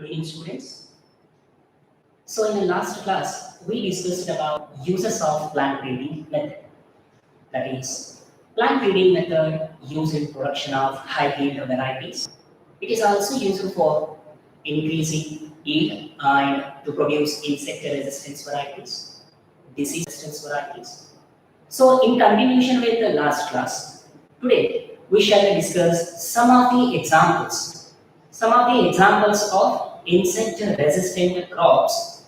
Good evening, students. So in the last class, we discussed about uses of plant breeding method. That is, plant breeding method used in production of high yield varieties. It is also used for increasing yield and to produce insect resistance varieties, disease resistance varieties. So in continuation with the last class, today we shall discuss some of the examples of insect resistant crops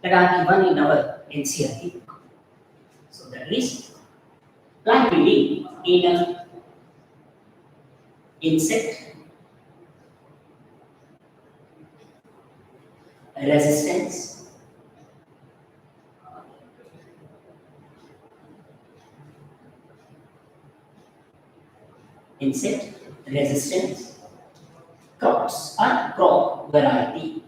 that are given in our NCERT book. So that is plant breeding in insect resistance crops or crop variety.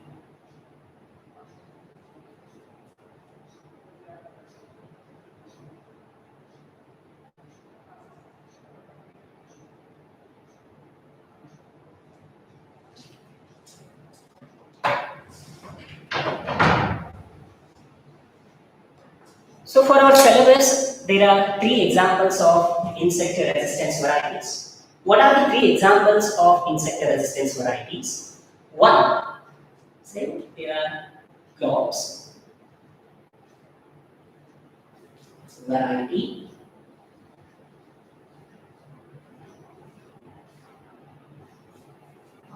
So for our syllabus, there are three examples of insect resistance varieties. What are the three examples of insect resistance varieties? One, say there are crops variety.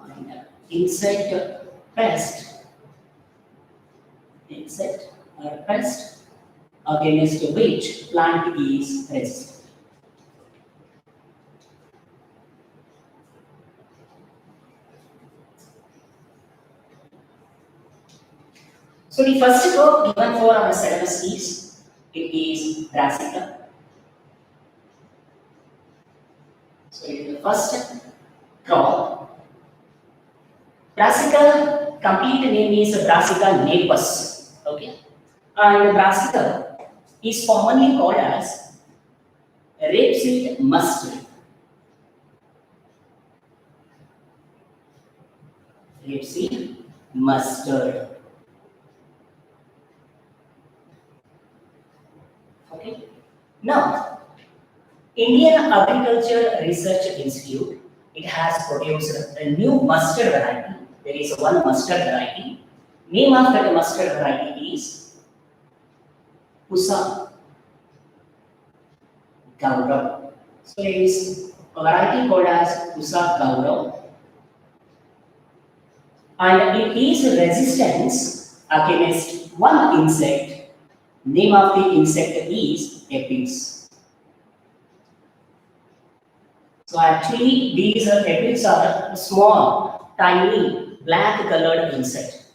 And insect pest against which plant is resistant. So the first crop given for our syllabus is, it is brassica. So it is the first crop. Brassica, complete name is Brassica napus. Okay, and brassica is commonly called as rapeseed mustard. Rapeseed mustard. Okay. Now, Indian Agriculture Research Institute, it has produced a new mustard variety. There is one mustard variety. Name of that mustard variety is Pusa Gaurav. So there is a variety called as Pusa Gaurav, and it is resistance against one insect. Name of the insect is aphids. So actually, these aphids are small, tiny, black-colored insect.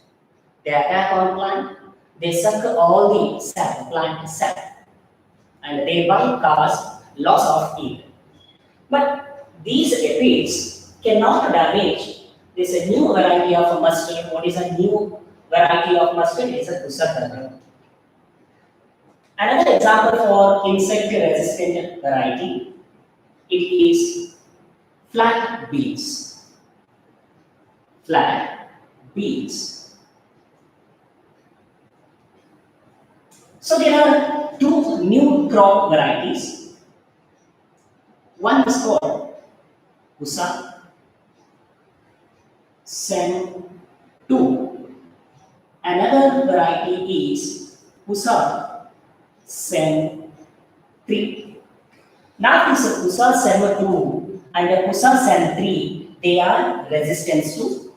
They attack on plant. They suck all the sap, plant sap, and thereby cause loss of yield. But these aphids cannot damage. This is a new variety of mustard. What is a new variety of mustard? It is a Pusa Gaurav. Another example for insect resistant variety, it is flat beans. Flat beans. So there are two new crop varieties. One is called Pusa Sen 2. Another variety is Pusa Sen 3. Now this Pusa Sen 2 and the Pusa Sen 3, they are resistant to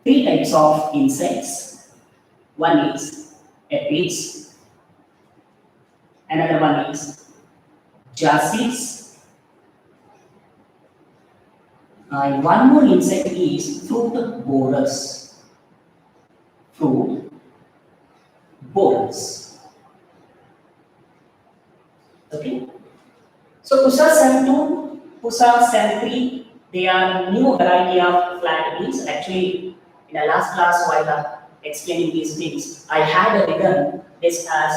three types of insects. One is aphids, another one is jassids, and one more insect is fruit borers. Fruit borers. Okay. So Pusa Sen 2, Pusa Sen 3, they are new variety of flat beans. Actually, in the last class while explaining these things, I had written this as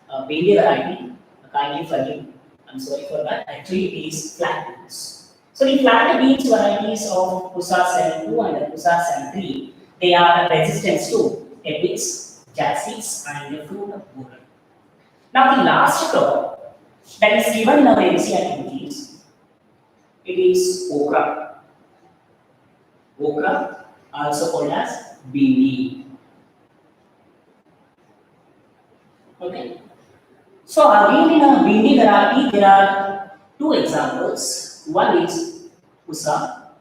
a bindi variety. Kindly forgive. I'm sorry for that. Actually, it is flat beans. So the plant beans varieties of Pusa cell 2 and Pusa cell 3, they are resistant to aphids, jassids and fruit borer. Now the last crop that is given in our MC activities, it is okra. Okra, also called as bindi. Okay. So again in a bindi variety, there are two examples. One is Pusa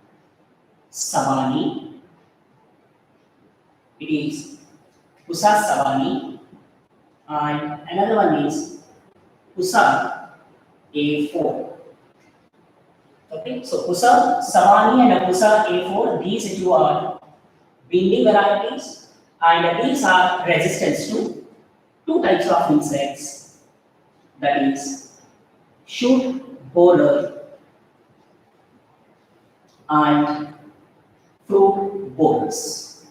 Savani. It is Pusa Savani, and another one is Pusa A4. Okay, so Pusa Savani and Pusa A4, these two are bindi varieties, and these are resistant to two types of insects, that is shoot borer and fruit borers.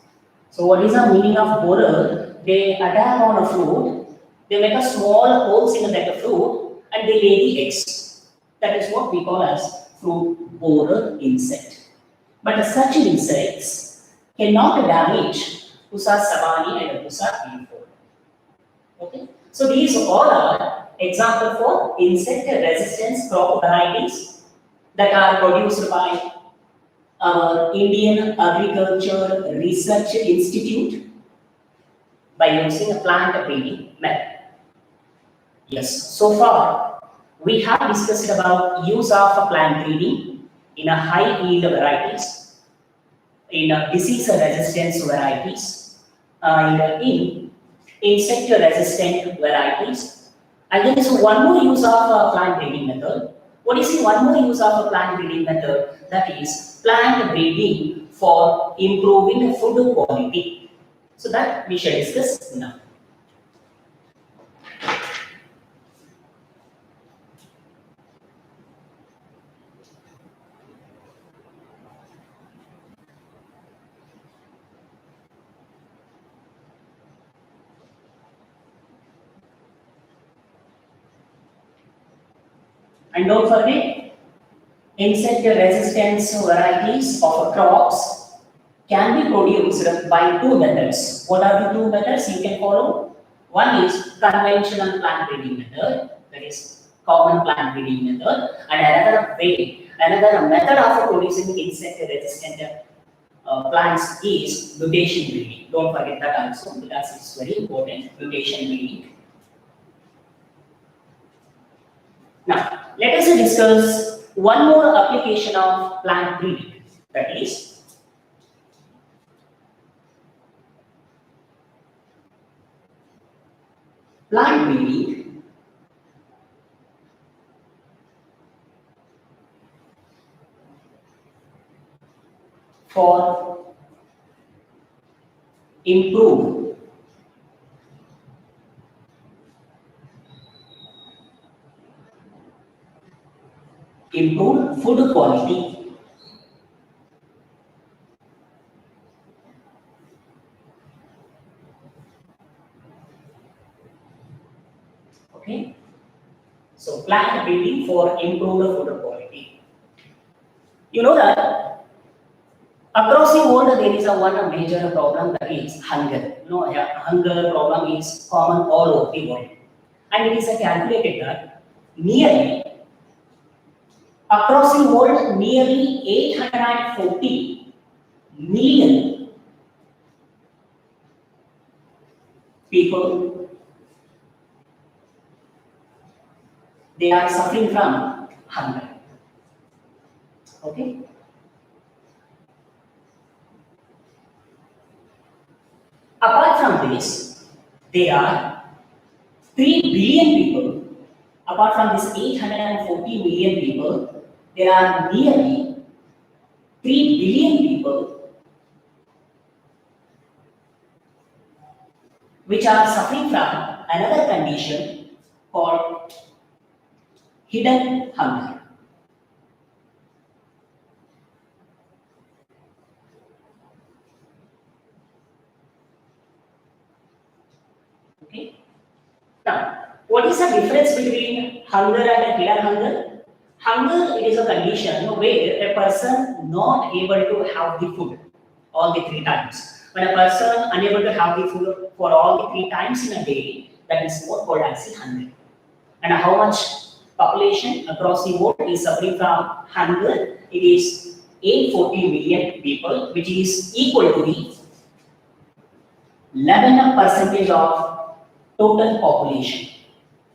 So what is the meaning of borer? They attack on a fruit, they make a small holes in the fruit and they lay the eggs. That is what we call as fruit borer insect. But such insects cannot damage Pusa Savani and Pusa A4. Okay? So these all are example for insect resistance crop varieties that are produced by our Indian Agriculture Research Institute by using a plant breeding method. Yes, so far we have discussed about use of plant breeding in a high yield varieties, in disease resistance varieties, and in insect resistant varieties. And there is one more use of plant breeding method. What is the one more use of a plant breeding method? That is plant breeding for improving food quality. So that we shall discuss now. And don't forget, insect resistance varieties of crops can be produced by two methods. What are the two methods you can follow? One is conventional plant breeding method, that is common plant breeding method, and another method of producing insect resistant plants is mutation breeding. Don't forget that also because it's very important, mutation breeding. Now, let us discuss one more application of plant breeding, that is plant breeding for improved food quality. Okay, so plant breeding for improved food quality. You know that across the world there is a one major problem, that is hunger. No, yeah, hunger problem is common all over the world, and it is calculated that nearly across the world nearly 840 million people, they are suffering from hunger. Okay. Apart from this, there are 3 billion people. Apart from this 840 million people, there are nearly 3 billion people which are suffering from another condition called hidden hunger. Okay. Now, what is the difference between hunger and hidden hunger? Hunger, it is a condition where a person not able to have the food all the three times. When a person unable to have the food for all the three times in a day, that is what called as the hunger. And how much population across the world is suffering from hunger? It is 840 million people, which is equal to the 11% of total population.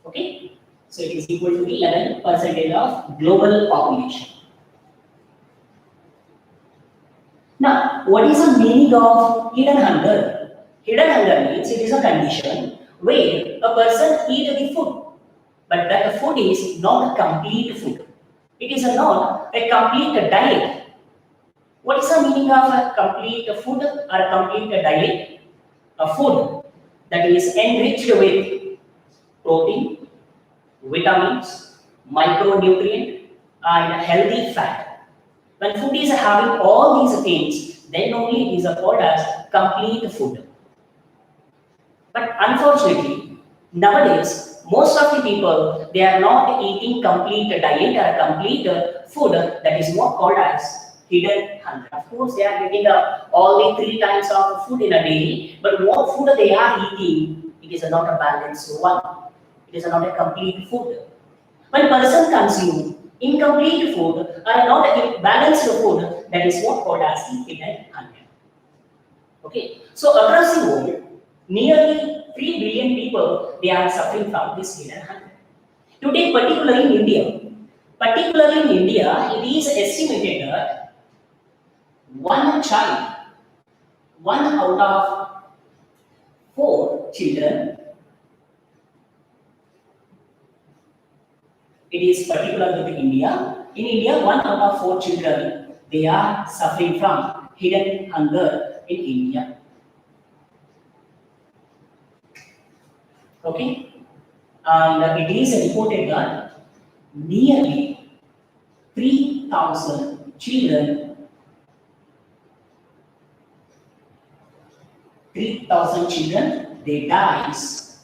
Okay, so it is equal to the 11% of global population. Now, what is the meaning of hidden hunger? Hidden hunger means it is a condition where a person eats the food, but that the food is not a complete food. It is not a complete diet. What is the meaning of a complete food or a complete diet? A food that is enriched with protein, vitamins, micronutrient, and healthy fat. When food is having all these things, then only it is called as complete food. But unfortunately, nowadays, most of the people, they are not eating complete diet or complete food that is what called as hidden hunger. Of course, they are getting all the three times of food in a day, but what food they are eating, it is not a balanced one. It is not a complete food. When person consumes incomplete food or not a balanced food, that is what called as the hidden hunger. Okay, so across the world, nearly 3 billion people, they are suffering from this hidden hunger. Today, particularly in India, it is estimated that one child, 1 out of 4 children, it is particular to India. In India, 1 out of 4 children, they are suffering from hidden hunger in India. Okay, and it is reported that nearly 3,000 children, 3,000 children, they dies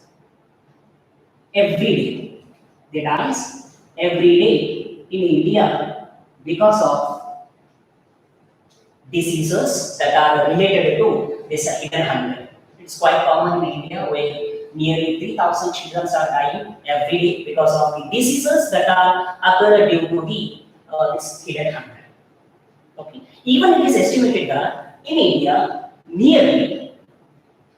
every day. They dies every day in India because of diseases that are related to this hidden hunger. It's quite common in India where nearly 3,000 children are dying every day because of the diseases that are occurred due to the this hidden hunger. Okay. Even it is estimated that in India, nearly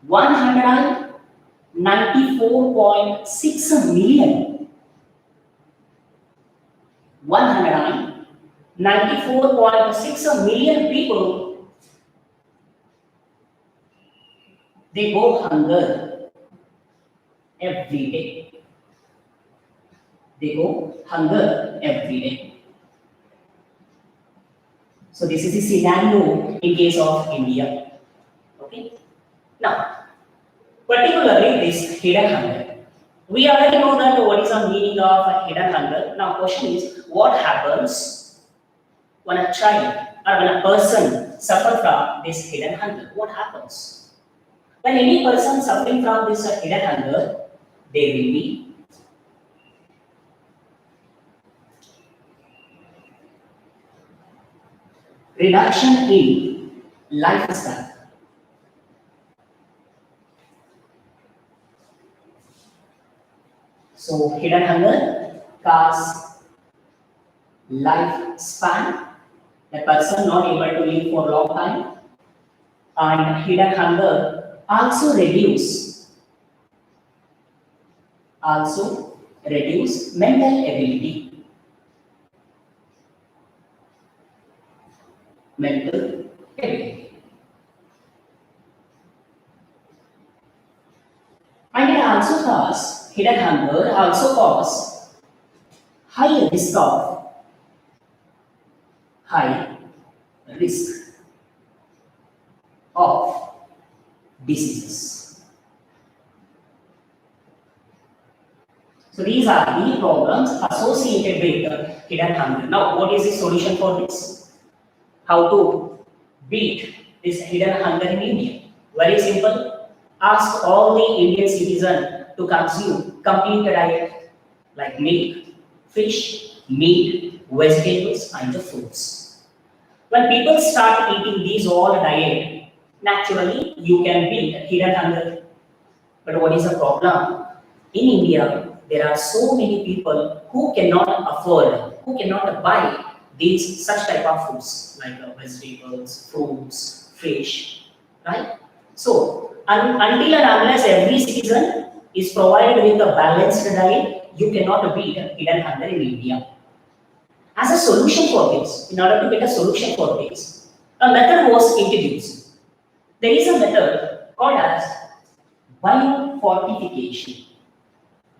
194.6 million, 194.6 million people, they go hunger every day. They go hunger every day. So this is the scenario in case of India. Okay. Now, particularly this hidden hunger. We already know that what is the meaning of a hidden hunger. Now, question is, what happens when a child or when a person suffer from this hidden hunger? What happens? When any person suffering from this hidden hunger, there will be reduction in lifespan. So hidden hunger cause lifespan, the person not able to live for a long time, and hidden hunger also reduce mental ability. Mental ability. And it also cause, hidden hunger also cause high risk of diseases. So these are the problems associated with hidden hunger. Now, what is the solution for this? How to beat this hidden hunger in India? Very simple. Ask all the Indian citizens to consume complete diet like milk, fish, meat, vegetables, and the fruits. When people start eating these all diet, naturally you can build hidden hunger. But what is the problem? In India, there are so many people who cannot afford, who cannot buy these such type of foods like vegetables, fruits, fish, right? So until and unless every citizen is provided with a balanced diet, you cannot beat hidden hunger in India. As a solution for this, in order to get a solution for this, a method was introduced. There is a method called as biofortification.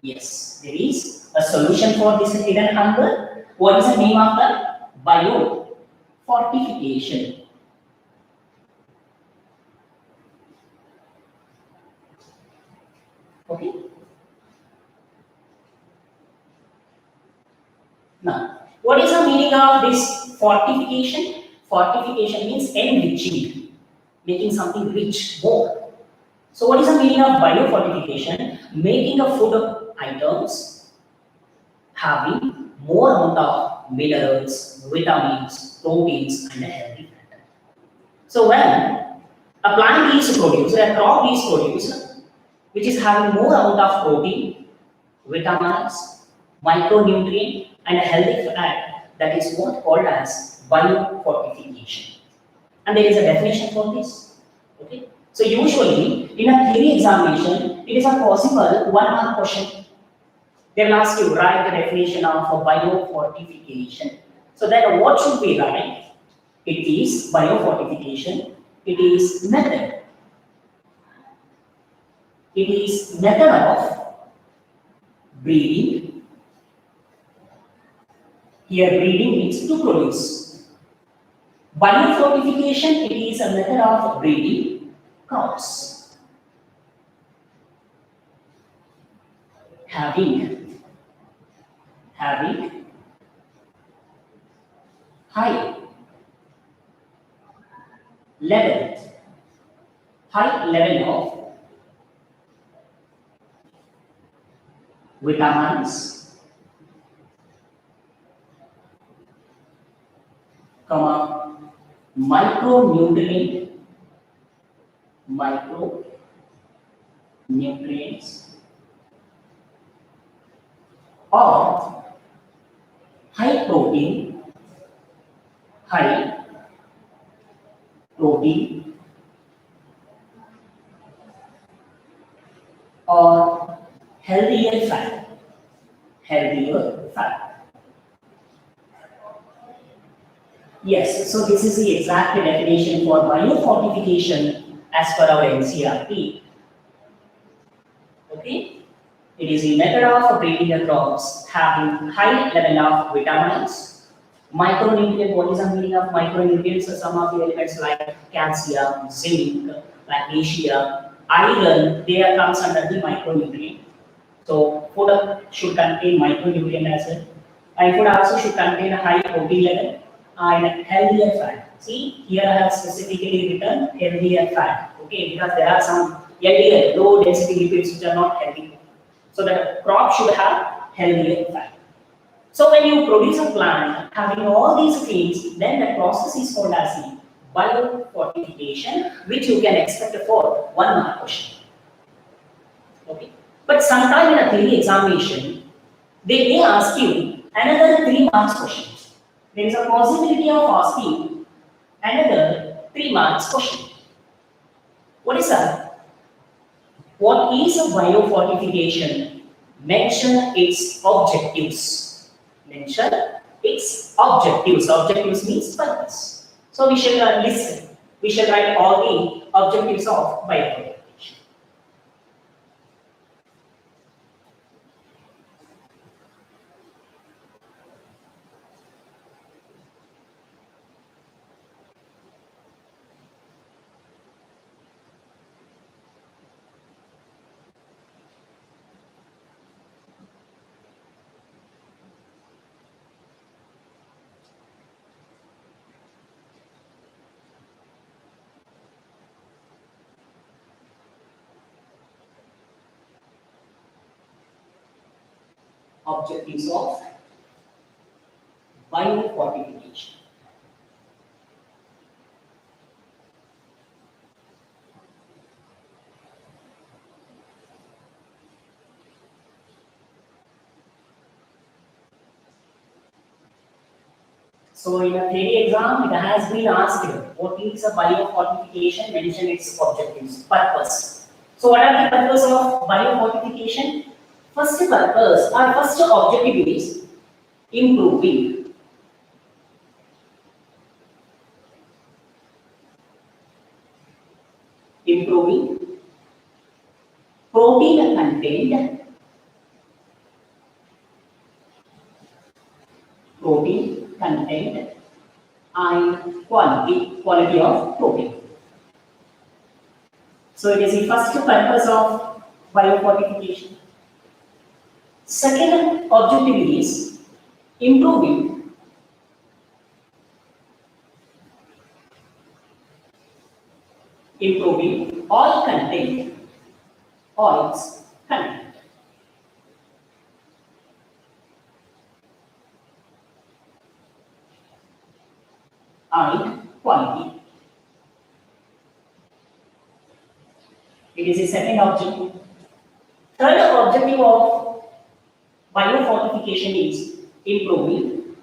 Yes, there is a solution for this hidden hunger. What is the name of that? Biofortification. Okay. Now, what is the meaning of this fortification? Fortification means enriching, making something rich more. So, what is the meaning of biofortification? Making a food items having more amount of minerals, vitamins, proteins, and a healthy fat. So, when a plant is produced, a crop is produced, which is having more amount of protein, vitamins, micronutrient, and a healthy fat, that is what called as biofortification. And there is a definition for this. Okay. So usually in a theory examination, it is a possible 1 mark question. They will ask you write the definition of a biofortification. So then what should we write? It is biofortification. It is method. It is method of breeding. Here breeding means to produce. Biofortification, it is a method of breeding crops. Having high level, high level of vitamins, comma, micronutrient, micronutrients, or high protein, high protein, or healthier fat, healthier fat. Yes, so this is the exact definition for biofortification as per our NCRT. Okay, it is a method of breeding the crops having high level of vitamins, micronutrient. What is the meaning of micronutrients? So some of the elements like calcium, zinc, magnesium, iron, they are comes under the micronutrient. So food should contain micronutrient as well. And food also should contain a high protein level and healthier fat. See, here I have specifically written healthier fat. Okay, because there are some LDL, low density lipids, which are not healthy. So the crop should have healthier fat. So when you produce a plant having all these things, then the process is called as the biofortification, which you can expect for 1 mark question. Okay. But sometime in a theory examination, they may ask you another 3 marks questions. There is a possibility of asking another 3 marks question. What is that? What is a biofortification? Mention its objectives. Mention its objectives. Objectives means purpose. So we should listen. We should write all the objectives of biofortification. Objectives of biofortification. So in a theory exam, it has been asked what is a biofortification, mention its objectives, purpose. So what are the purpose of biofortification? First purpose or first objective is improving improving protein content, and quality of protein. So it is the first purpose of biofortification. Second objective is improving oils content and quality. It is the second objective. Third objective of biofortification is improving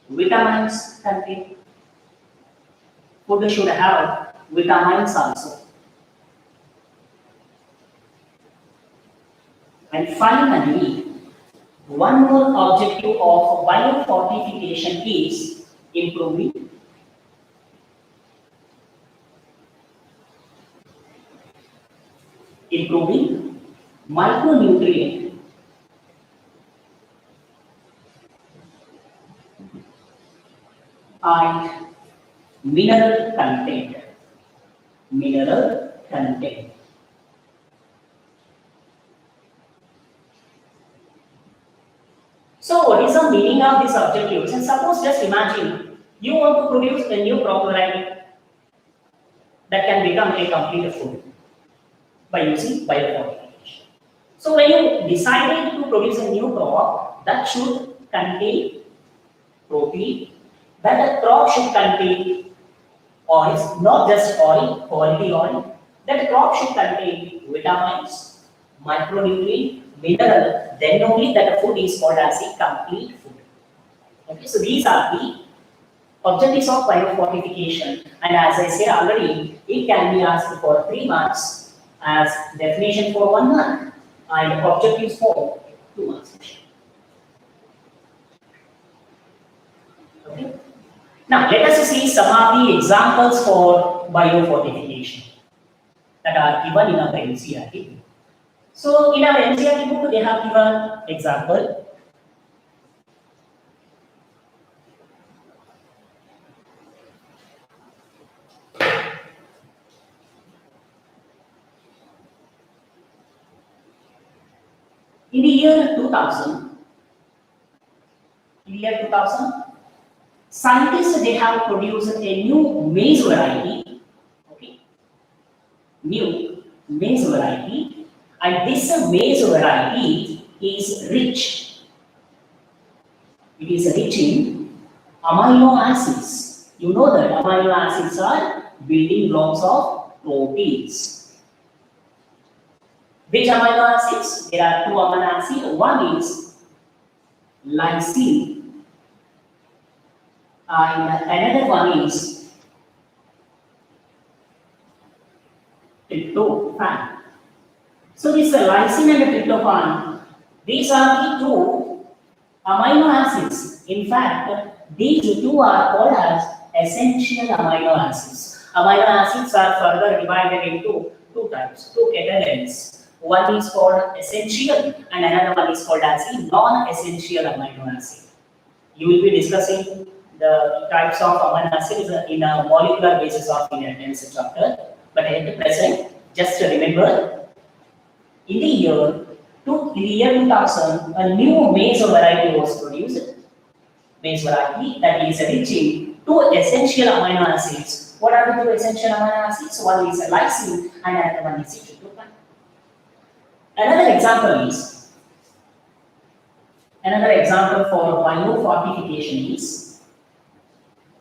vitamins content. Food should have vitamins also. And finally, one more objective of biofortification is improving micronutrient and mineral content. So what is the meaning of these objectives? And suppose just imagine you want to produce a new crop variety that can become a complete food by using biofortification. So when you decided to produce a new crop that should contain protein, that the crop should contain oils, not just oil, quality oil, that crop should contain vitamins, micronutrient, mineral, then only that food is called as a complete food. Okay, so these are the objectives of biofortification, and as I said already, it can be asked for 3 marks as definition for 1 mark and objectives for 2 marks. Okay. Now let us see some of the examples for biofortification that are given in our NCERT. So in our NCERT book, they have given example. In the year 2000, scientists they have produced a new maize variety. Okay, new maize variety, and this maize variety is rich. It is rich in amino acids. You know that amino acids are building blocks of proteins. Which amino acids? There are 2 amino acids. One is lysine, and another one is tryptophan. So this lysine and tryptophan, these are the 2 amino acids. In fact, these 2 are called as essential amino acids. Amino acids are further divided into 2 types, 2 categories. One is called essential and another one is called as a non-essential amino acid. You will be discussing the types of amino acids in a molecular basis of in a next chapter. But at the present, just remember, in the year 2000, a new maize variety was produced. Maize variety that is rich in 2 essential amino acids. What are the 2 essential amino acids? One is lysine and another one is tryptophan. Another example is Another example for biofortification is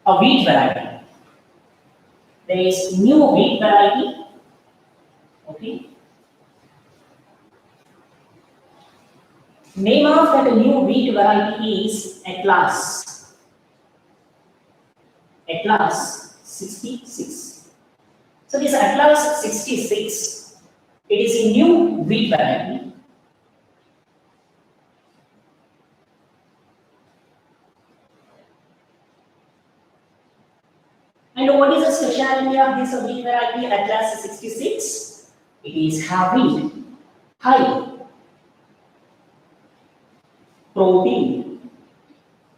a wheat variety. There is new wheat variety. Okay. Name of that new wheat variety is Atlas. Atlas 66. So this Atlas 66, it is a new wheat variety. And what is the specialty of this wheat variety Atlas 66? It is having high protein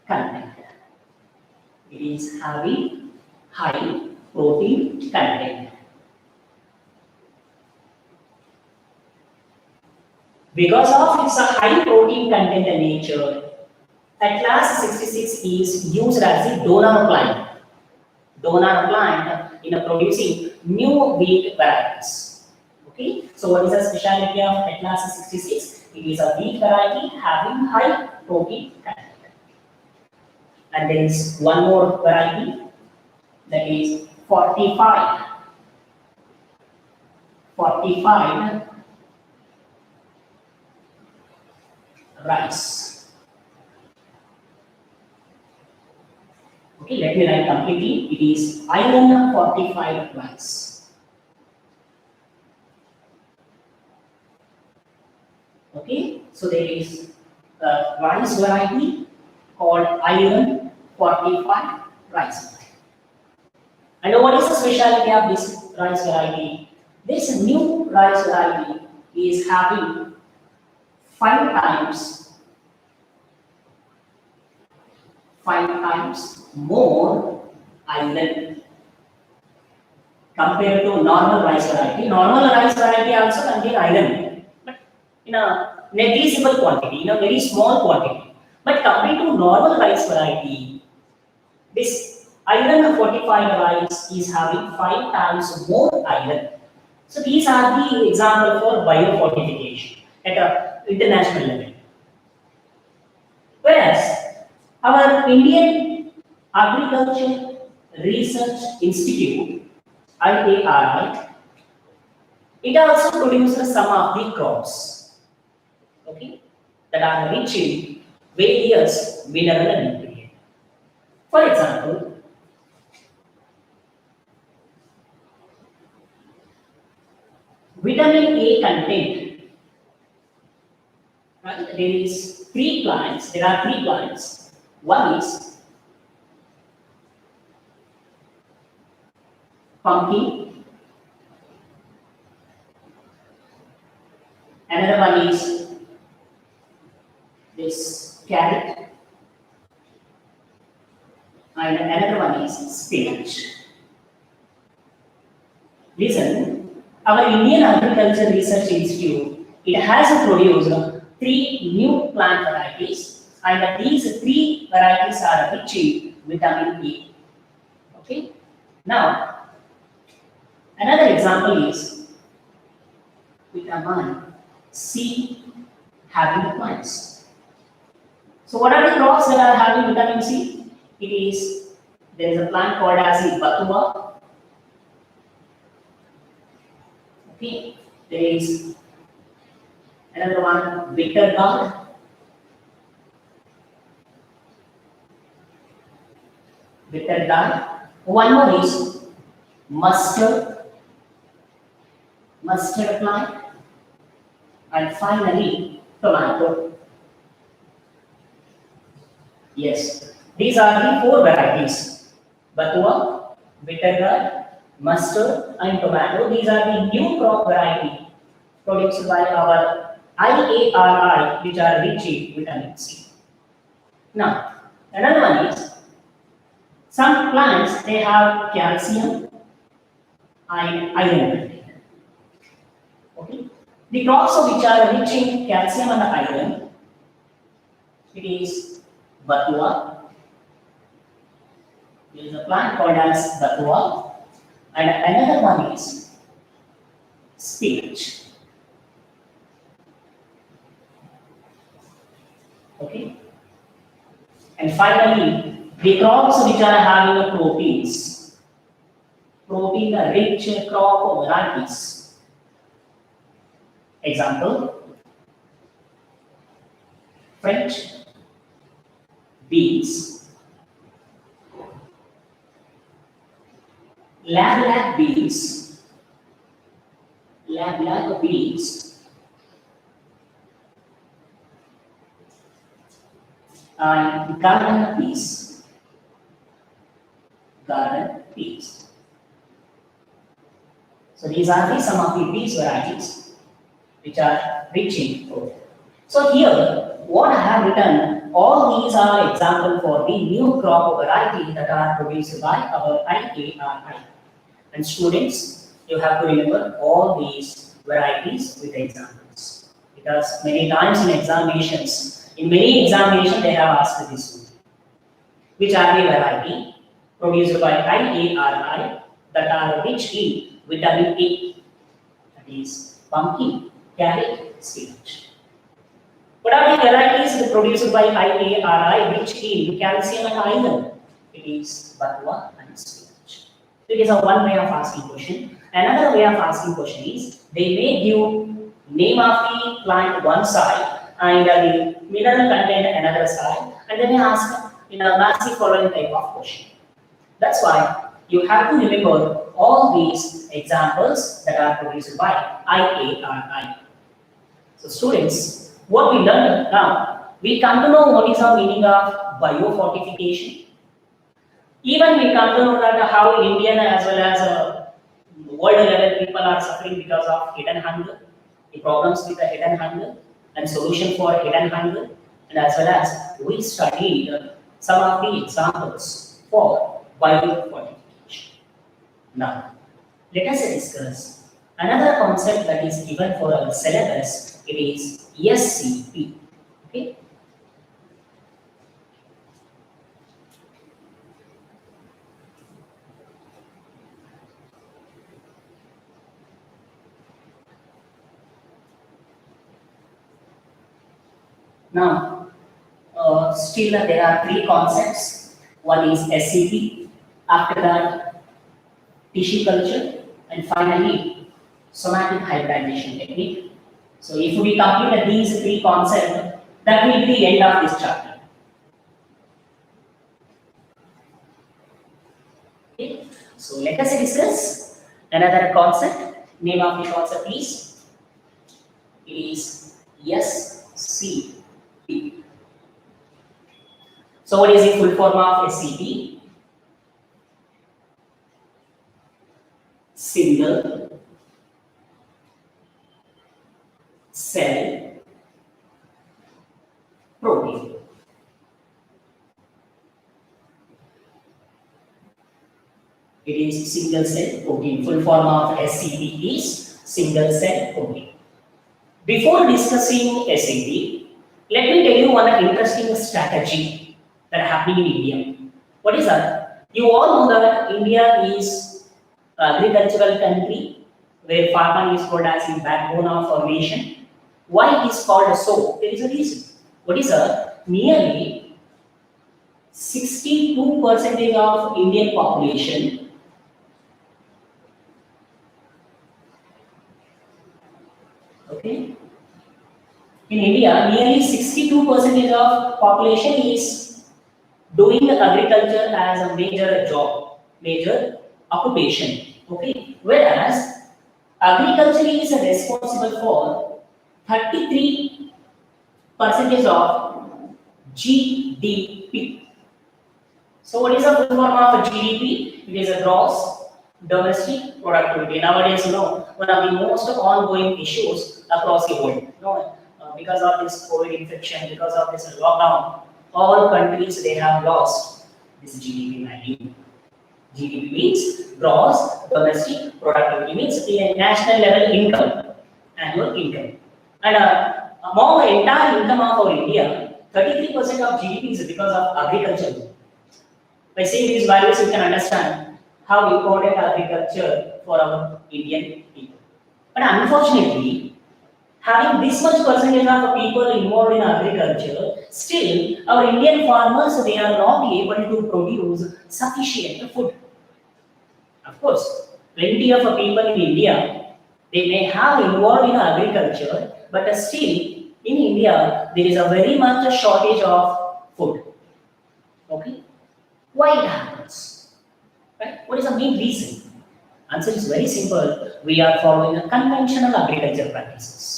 content. It is having high protein content. Because of its high protein content in nature, Atlas 66 is used as a donor plant. Donor plant in producing new wheat varieties. Okay, so what is the specialty of Atlas 66? It is a wheat variety having high protein content. And there is one more variety, that is fortified rice. Okay, let me write completely. It is iron fortified rice. Okay, so there is a rice variety called iron fortified rice. And what is the specialty of this rice variety? This new rice variety is having 5 times more iron compared to normal rice variety. Normal rice variety also contain iron, but in a negligible quantity, in a very small quantity. But compared to normal rice variety, this iron fortified rice is having 5 times more iron. So these are the example for biofortification at an international level. Whereas our Indian Agriculture Research Institute, IARI, it also produces some of the crops, okay, that are rich in various mineral and nutrients. For example, vitamin A content. Right? There are three plants. One is pumpkin, another one is this carrot, and another one is spinach. Listen, our Indian Agriculture Research Institute, it has produced 3 new plant varieties, and these 3 varieties are rich in vitamin A. Okay. Now, another example is vitamin C having plants. So, what are the crops that are having vitamin C? There is a plant called as the batua. Okay, there is another one, bitter gourd. One more is mustard plant, and finally tomato. Yes, these are the 4 varieties: batua, bitter gourd, mustard, and tomato. These are the new crop variety produced by our IARI, which are rich in vitamin C. Now, another one is some plants, they have calcium and iron content. Okay, the crops which are rich in calcium and iron, it is batua. There is a plant called as batua, and another one is spinach. Okay. And finally, the crops which are having a protein rich crop varieties. Example, French beans, lab beans, lab beans, and garden peas. So these are some of the peas varieties which are rich in protein. So here, what I have written, all these are example for the new crop variety that are produced by our IARI. And students, you have to remember all these varieties with examples. Because many times in many examinations they have asked this. Which are the variety produced by IARI that are rich in vitamin A, that is pumpkin, carrot, spinach. What are the varieties produced by IARI rich in calcium and iron? It is batwa and spinach. So it is a one way of asking question. Another way of asking question is they may give name of the plant one side and the mineral content another side, and they may ask in a massive following type of question. That's why you have to remember all these examples that are produced by IARI. So students, what we learned now, we come to know what is the meaning of biofortification. Even we come to know that how Indian as well as world level people are suffering because of hidden hunger, the problems with the hidden hunger and solution for hidden hunger, and as well as we studied some of the examples for biofortification. Now, let us discuss another concept that is given for our syllabus. It is SCP. Okay. Now, still there are three concepts. One is SCP. After that, tissue culture, and finally, somatic hybridization technique. So, if we complete these three concepts, that will be the end of this chapter. Okay. So, let us discuss another concept. Name of the concept is SCP. So, what is the full form of SCP? Single cell protein. It is single cell protein. Full form of SCP is single cell protein. Before discussing SCP, let me tell you one interesting strategy that happening in India. What is that? You all know that India is an agricultural country where farmer is called as the backbone of our nation. Why it is called so? There is a reason. What is that? Nearly 62% of Indian population okay. In India, nearly 62% of population is doing agriculture as a major job, major occupation. Okay. Whereas agriculture is responsible for 33% of GDP. So what is the full form of GDP? It is a gross domestic productivity. Nowadays, one of the most ongoing issues across the world. Because of this COVID infection, because of this lockdown, all countries they have lost this GDP value. GDP means gross domestic productivity, means the national level income, annual income. And among the entire income of our India, 33% of GDP is because of agriculture. By seeing these values, you can understand how important agriculture for our Indian people. But unfortunately, Having this much percentage of people involved in agriculture, still our Indian farmers they are not able to produce sufficient food. Of course, plenty of people in India they may have involved in agriculture, but still in India there is a very much shortage of food. Okay, why it happens? Right? What is the main reason? Answer is very simple. We are following a conventional agriculture practices.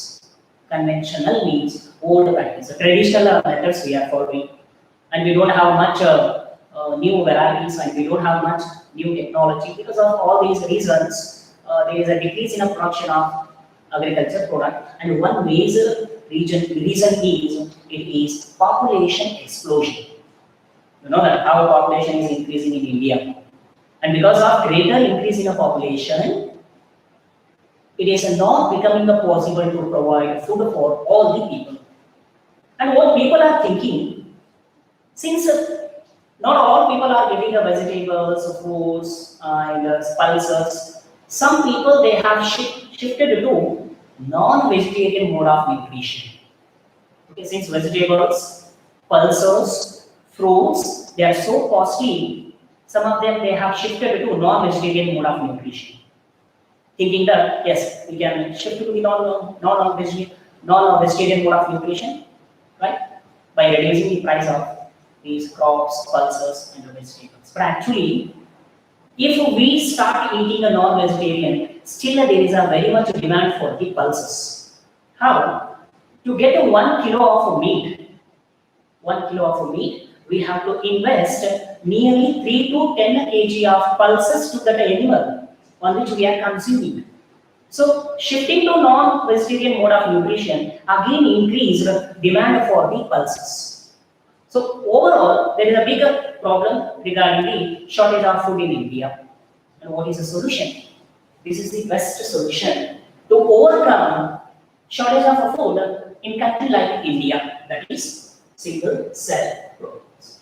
Conventional means old practice. Traditional methods we are following, and we don't have much new varieties, and we don't have much new technology. Because of all these reasons, there is a decrease in the production of agriculture product, and one major reason is it is population explosion. You know that how population is increasing in India. And because of greater increase in the population, it is not becoming possible to provide food for all the people. And what people are thinking, since not all people are getting the vegetables, fruits, and pulses, some people they have shifted to non-vegetarian mode of nutrition. Okay, since vegetables, pulses, fruits, they are so costly, some of them they have shifted to non-vegetarian mode of nutrition. Thinking that yes, we can shift to the non-vegetarian mode of nutrition, right? By reducing the price of these crops, pulses, and the vegetables. But actually, if we start eating a non-vegetarian, still there is a very much demand for the pulses. How? To get 1 kilo of meat, 1 kilo of meat, we have to invest nearly 3 to 10 kg of pulses to that animal on which we are consuming. So shifting to non-vegetarian mode of nutrition again increased demand for the pulses. So overall, there is a bigger problem regarding the shortage of food in India. And what is the solution? This is the best solution to overcome shortage of food in country like India, that is single cell proteins.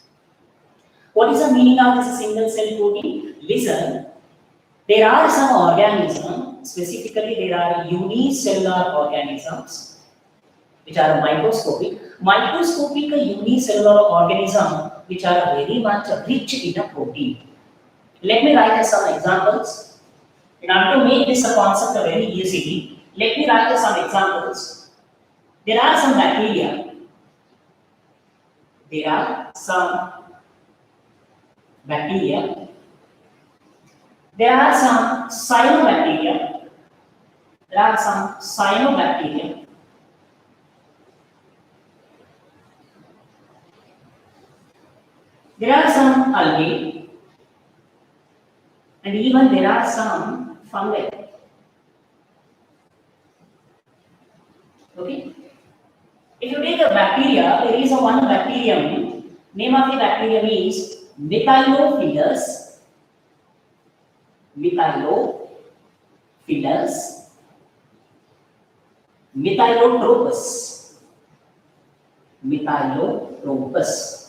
What is the meaning of this single cell protein? Listen, there are some organisms, specifically there are unicellular organisms which are microscopic. Microscopic unicellular organisms which are very much rich in a protein. Let me write some examples. In order to make this concept very easy, let me write some examples. There are some bacteria. There are some bacteria. There are some cyanobacteria. There are some cyanobacteria. There are some algae. And even there are some fungi. Okay? If you take a bacteria, there is a one bacterium. Name of the bacterium is Methylophilus. Methylophilus. Methylotropous. Methylotropous.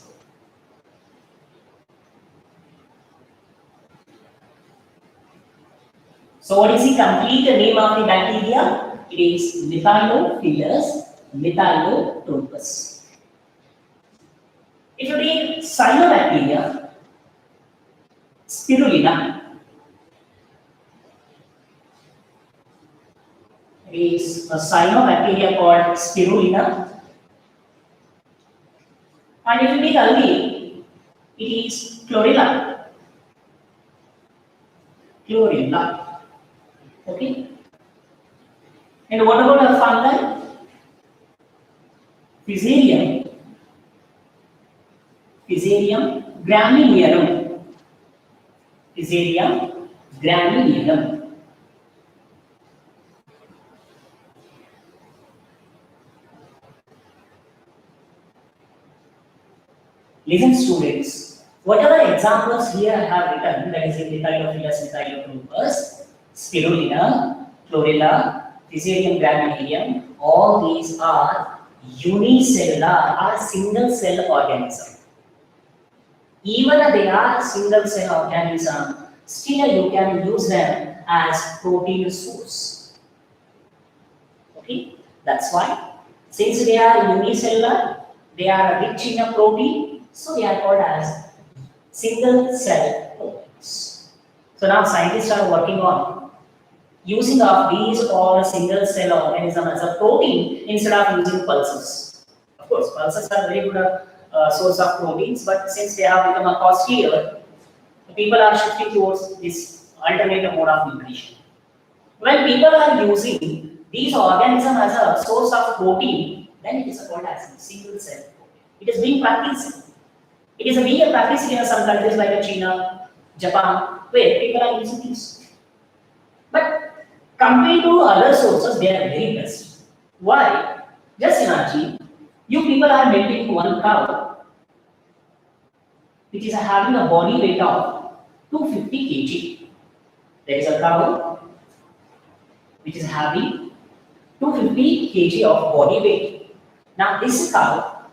So what is the complete name of the bacteria? It is Methylophilus methylotropous. If you take cyanobacteria, spirulina, it is a cyanobacteria called spirulina. And if you take algae, it is chlorella. Chlorella. Okay. And what about a fungi? Fusarium. Fusarium graminearum. Fusarium graminearum. Listen students, whatever examples here I have written, that is Methylophilus methylotropous, spirulina, chlorella, Fusarium graminearum, all these are unicellular or single cell organisms. Even they are single cell organisms, still you can use them as protein source. Okay? That's why, since they are unicellular, they are rich in a protein, so they are called as single cell proteins. So now scientists are working on using of these all single cell organism as a protein instead of using pulses. Of course, pulses are very good source of proteins, but since they have become a costlier, people are shifting towards this alternative mode of nutrition. When people are using these organisms as a source of protein, then it is called as single cell protein. It is being practiced. It is being practiced in some countries like China, Japan, where people are using these. But compared to other sources, they are very best. Why? Just imagine, you people are milking one cow, which is having a body weight of 250 kg. There is a cow which is having 250 kg of body weight. Now this cow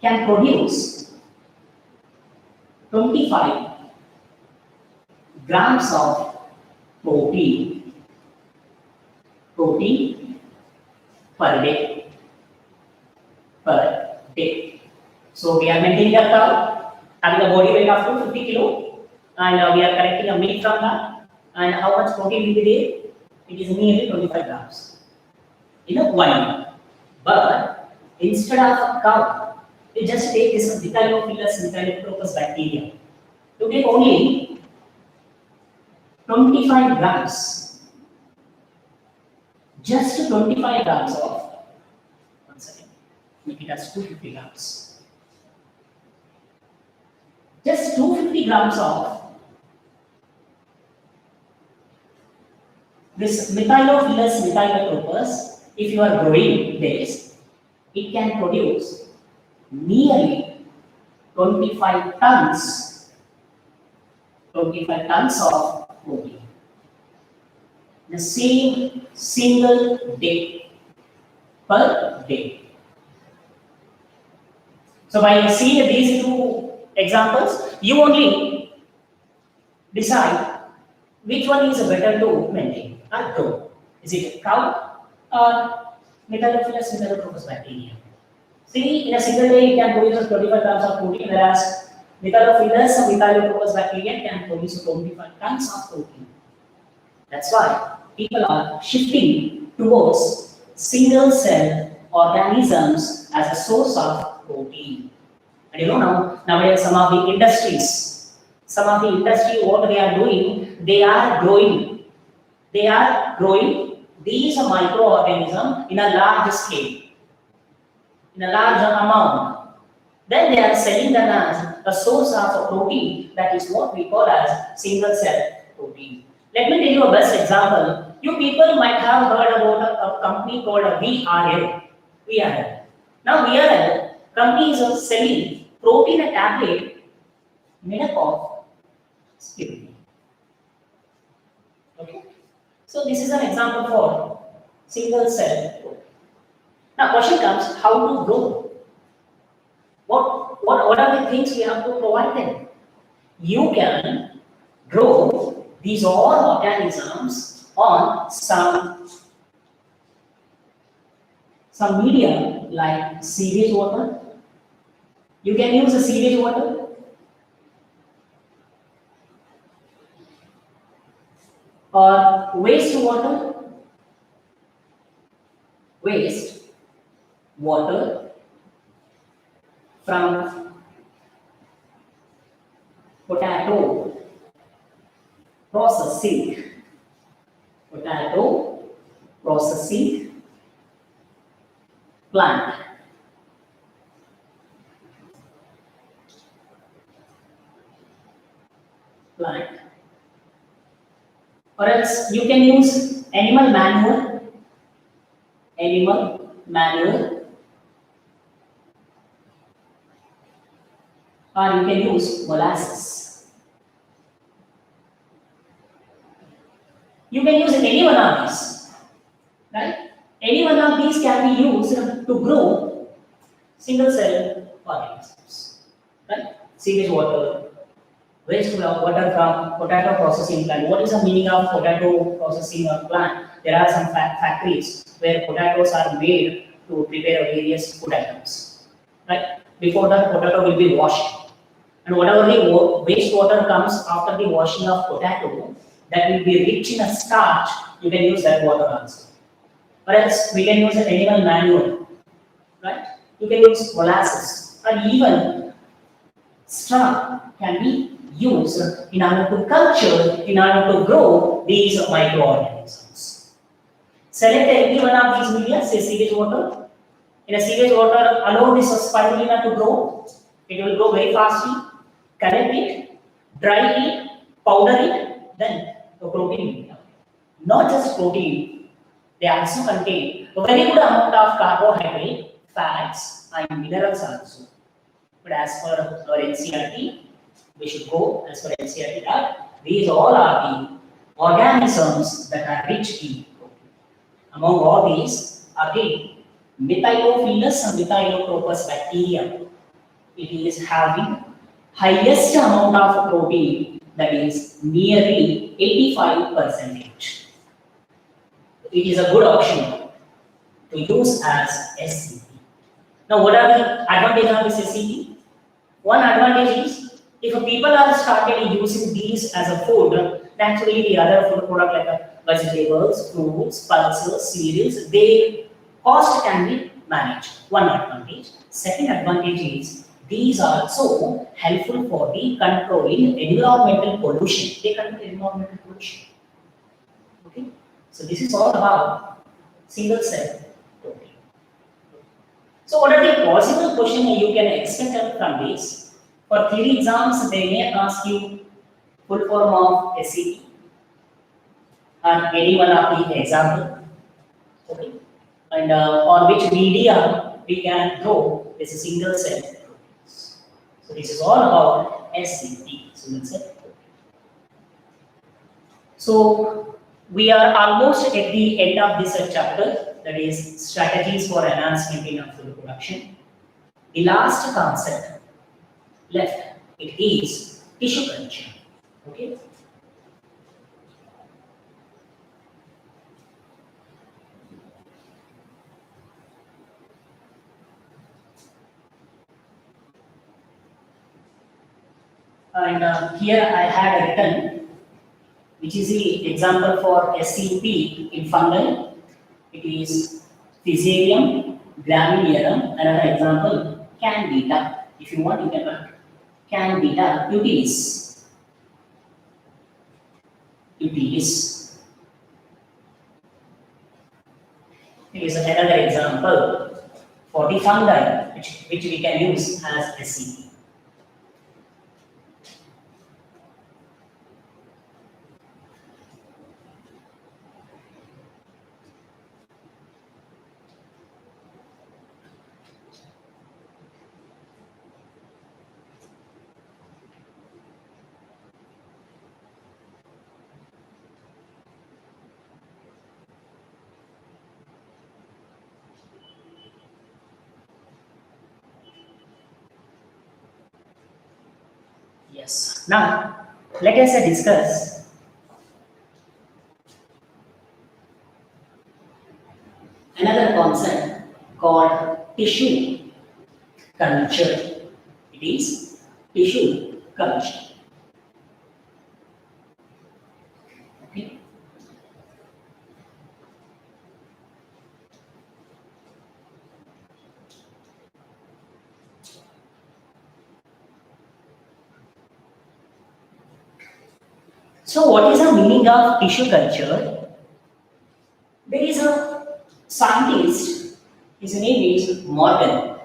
can produce 25 grams of protein per day. So we are maintaining a cow having a body weight of 250 kilo, and we are collecting a milk from that. And how much protein will be there? It is nearly 25 grams in a 1 year. But instead of a cow, we just take this Methylopilus bacteria to take only 25 grams, just 25 grams of, one second, make it as 250 grams. Just 250 grams of this Methylopilus, if you are growing this, it can produce nearly 25 tons of protein. The same single day per day. So by seeing these two examples, you only decide which one is better to maintain or grow. Is it cow or Methylopilus bacteria? See, in a single day, it can produce 25 grams of protein, whereas Methylopilus bacteria can produce 25 tons of protein. That's why people are shifting towards single cell organisms as a source of protein. And you know nowadays some of the industries, what they are doing, they are growing these microorganisms in a large scale, in a large amount. Then they are selling them as a source of protein. That is what we call as single cell protein. Let me tell you a best example. You people might have heard about a company called VRL. Now VRL company is selling protein tablet made up of spiruline. Okay. So this is an example for single cell protein. Now question comes, how to grow? What are the things we have to provide them? You can grow these all organisms on some medium like sewage water. You can use a sewage water, or waste water from potato processing plant. Or else you can use animal manure, or you can use molasses. You can use any one of these, right? Any one of these can be used to grow single cell organisms, right? Sewage water, waste water from potato processing plant. What is the meaning of potato processing plant? there are some factories where potatoes are made to prepare various food items. Right? Before that, potato will be washed, and whatever the wastewater comes after the washing of potato, that will be rich in a starch. You can use that water also. Or else we can use animal manure, right? You can use molasses, or even straw can be used in order to culture, in order to grow these microorganisms. Select any one of these media, say sewage water. In a sewage water, allow this spirulina to grow. It will grow very fastly. Collect it, dry it, powder it, then the protein media. Not just protein, they also contain a very good amount of carbohydrate, fats, and minerals also. But as per our NCRT, we should go as per NCRT that these all are the organisms that are rich in protein. Among all these, again, Methylophilus and Methylotropous bacteria, it is having highest amount of protein, that is nearly 85%. It is a good option to use as SCP. Now, what are the advantages of this SCP? One advantage is if people are started using these as a food, naturally the other food product like vegetables, fruits, pulses, cereals, their cost can be managed. One advantage. Second advantage is these are also helpful for the controlling environmental pollution. They control environmental pollution. Okay. So this is all about single cell protein. So what are the possible questions you can expect from this? For theory exams, they may ask you full form of SCP and any one of the example. Okay. And on which media we can grow this single cell proteins. So this is all about SCP, single cell protein. So we are almost at the end of this chapter, that is strategies for enhancement in food production. The last concept left, it is tissue culture. Okay. And here I had written, which is the example for SCP in fungi. It is Physarum, Graminearum. Another example, Candida. If you want, you can write Candida utilis. Utilis. It is another example for the fungi, which we can use as SCP. Yes. Now, let us discuss another concept called tissue culture. It is tissue culture. Okay. So, what is the meaning of tissue culture? There is a scientist, his name is Morgan.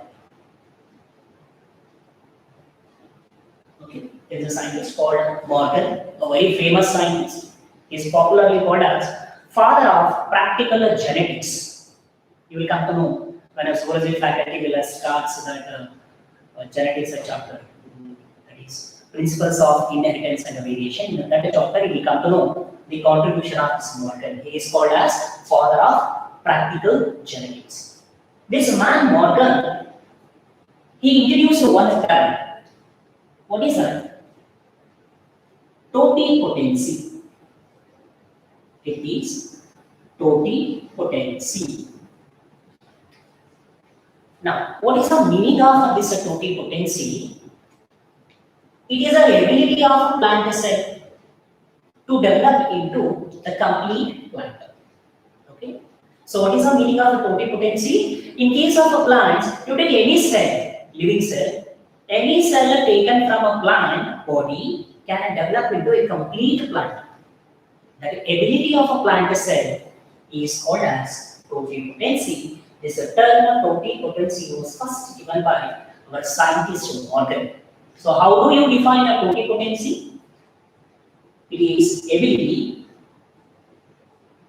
Okay, there is a scientist called Morgan, a very famous scientist. He is popularly called as father of practical genetics. You will come to know when a zoology faculty will start that genetics chapter. That is principles of inheritance and variation. In that chapter, you will come to know the contribution of this Morgan. He is called as father of practical genetics. This man Morgan, he introduced one term. What is that? Totipotency. It is totipotency. Now, what is the meaning of this totipotency? It is the ability of a plant cell to develop into the complete plant. Okay. So, what is the meaning of totipotency? In case of a plant, you take any cell, living cell, any cell taken from a plant body can develop into a complete plant. The ability of a plant cell is called as totipotency. This term totipotency was first given by our scientist Morgan. So, how do you define a totipotency? It is ability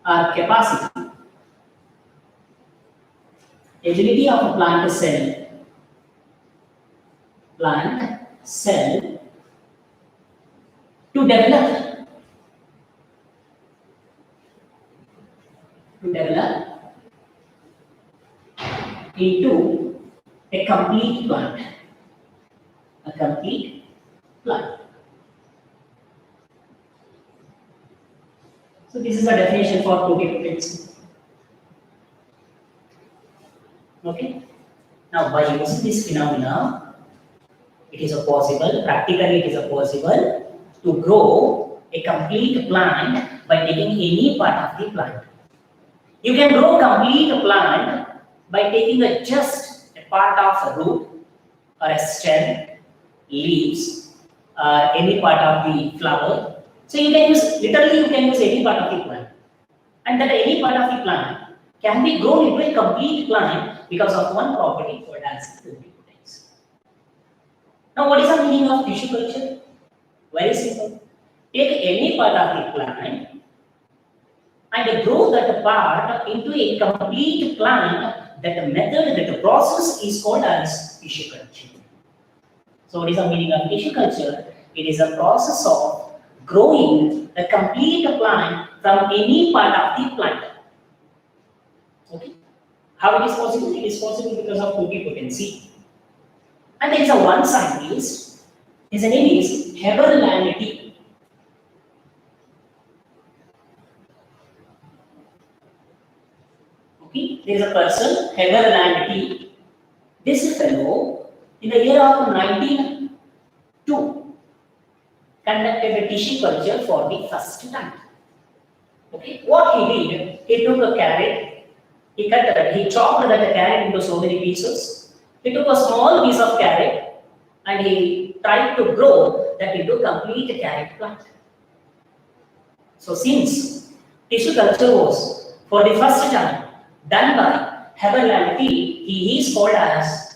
or capacity. Ability of a plant cell to develop into a complete plant. A complete plant. So this is the definition for totipotency. Okay. Now by using this phenomena, it is possible, practically it is possible to grow a complete plant by taking any part of the plant. You can grow complete plant by taking just a part of a root or a stem, leaves, any part of the flower. So you can use, literally you can use any part of the plant. And that any part of the plant can be grown into a complete plant because of one property called as totipotency. Now what is the meaning of tissue culture? Very simple. Take any part of the plant and grow that part into a complete plant. That method, that process is called as tissue culture. So what is the meaning of tissue culture? It is a process of growing a complete plant from any part of the plant. Okay. How it is possible? It is possible because of totipotency. And there is a one scientist, his name is Heberlanity. Okay, there is a person, Heberlanity. This fellow, in the year of 1902, conducted a tissue culture for the first time. Okay, what he did, he took a carrot, he chopped that carrot into so many pieces. He took a small piece of carrot and he tried to grow that into complete carrot plant. So since tissue culture was for the first time done by Heberlanity, he is called as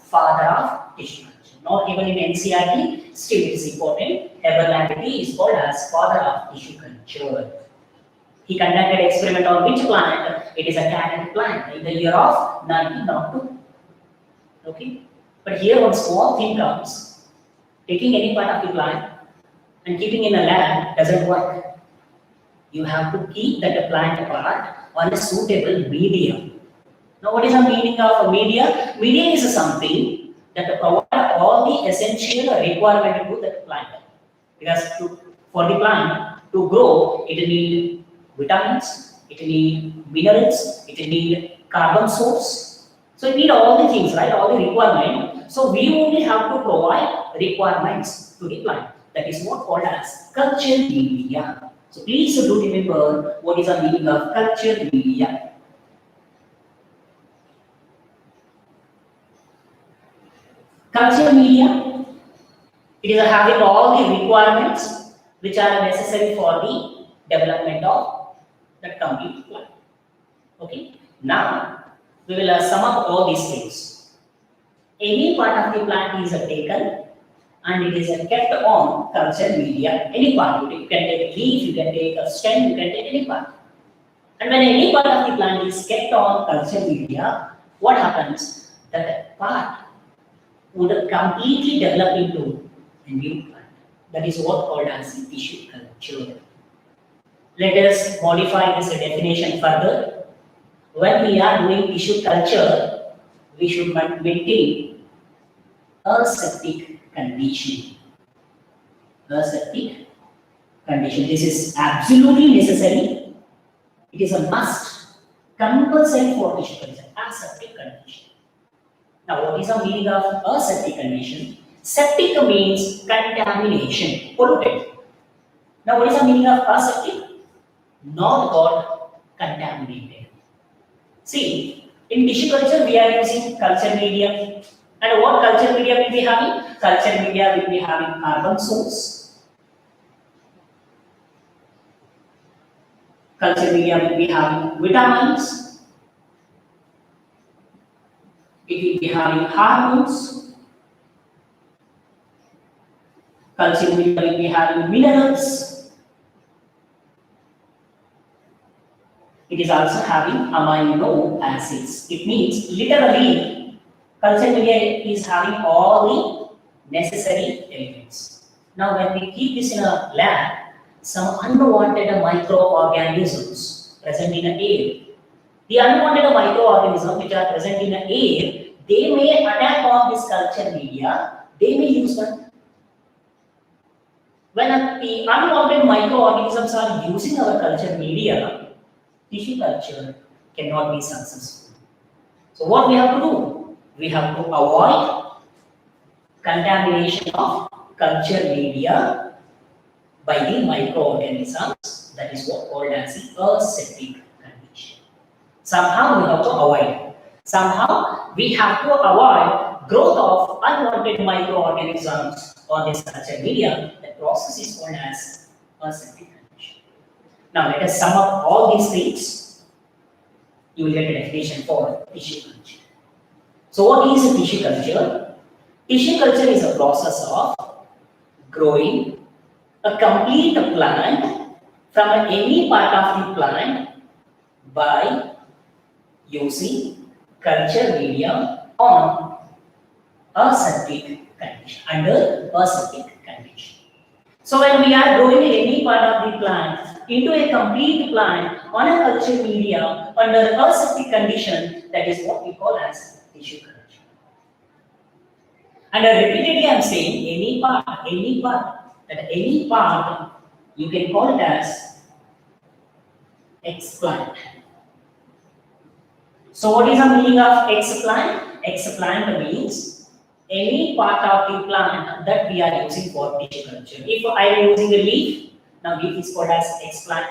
father of tissue culture. Not even in NCERT, still it is important. Heberlanity is called as father of tissue culture. He conducted experiment on which plant? It is a carrot plant in the year of 1902. Okay, but here one small thing comes. Taking any part of the plant and keeping in a lab doesn't work. You have to keep that plant part on a suitable medium. Now, what is the meaning of a media? Media is something that provides all the essential requirement to that plant. Because for the plant to grow, it needs vitamins, it needs minerals, it needs carbon source. So it needs all the things, right? All the requirement. So we only have to provide requirements to the plant. That is what called as culture media. So please do remember what is the meaning of culture media. Culture media, it is having all the requirements which are necessary for the development of the complete plant. Okay. Now we will sum up all these things. Any part of the plant is taken and it is kept on culture media. Any part, you can take a leaf, you can take a stem, you can take any part. And when any part of the plant is kept on culture media, what happens? That part would completely develop into a new plant. That is what called as tissue culture. Let us modify this definition further. When we are doing tissue culture, we should maintain aseptic condition. Aseptic condition. This is absolutely necessary It is a must, compulsory for tissue culture, aseptic condition. Now, what is the meaning of aseptic condition? Septic means contamination, polluted. Now, what is the meaning of aseptic? Not got contaminated. See, in tissue culture, we are using culture media. And what culture media will be having? Culture media will be having carbon source. Culture media will be having vitamins. It will be having hormones. Culture media will be having minerals. It is also having amino acids. It means literally culture media is having all the necessary elements. Now when we keep this in a lab, some unwanted microorganisms present in the air. The unwanted microorganisms which are present in the air, they may attack on this culture media, they may use them. When the unwanted microorganisms are using our culture media, tissue culture cannot be successful. So what we have to do? We have to avoid contamination of culture media by the microorganisms. That is what called as the aseptic condition. Somehow we have to avoid. Somehow we have to avoid growth of unwanted microorganisms on this culture media. The process is called as aseptic condition. Now let us sum up all these things. You will get a definition for tissue culture. So what is a tissue culture? Tissue culture is a process of growing a complete plant from any part of the plant by using culture media on aseptic condition, under aseptic condition. So when we are growing any part of the plant into a complete plant on a culture media under aseptic condition, that is what we call as tissue culture. And repeatedly I am saying any part, you can call it as explant. So what is the meaning of explant? Explant means any part of the plant that we are using for tissue culture. If I am using a leaf, now leaf is called as explant.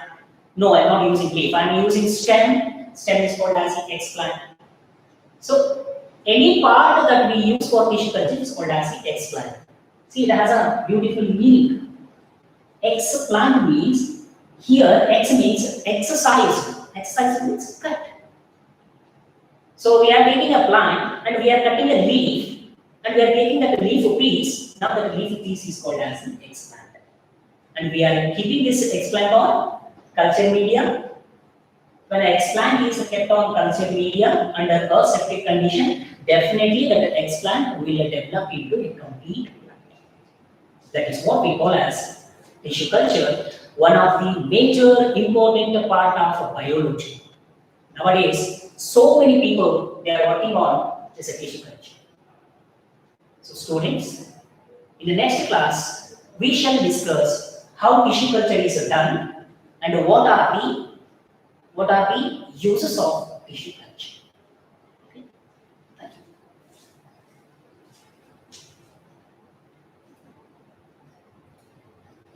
No, I am not using leaf. I am using stem. Stem is called as explant. So any part that we use for tissue culture is called as explant. See, it has a beautiful meaning. Explant means here X means exercise. Exercise means cut. So we are taking a plant and we are cutting a leaf and we are taking that leaf piece. Now that leaf piece is called as an explant. And we are keeping this explant on culture media. When an explant is kept on culture media under aseptic condition, definitely that explant will develop into a complete plant. That is what we call as tissue culture, one of the major important part of biology. Nowadays, so many people they are working on this tissue culture. So students, in the next class, we shall discuss how tissue culture is done and what are the uses of tissue culture.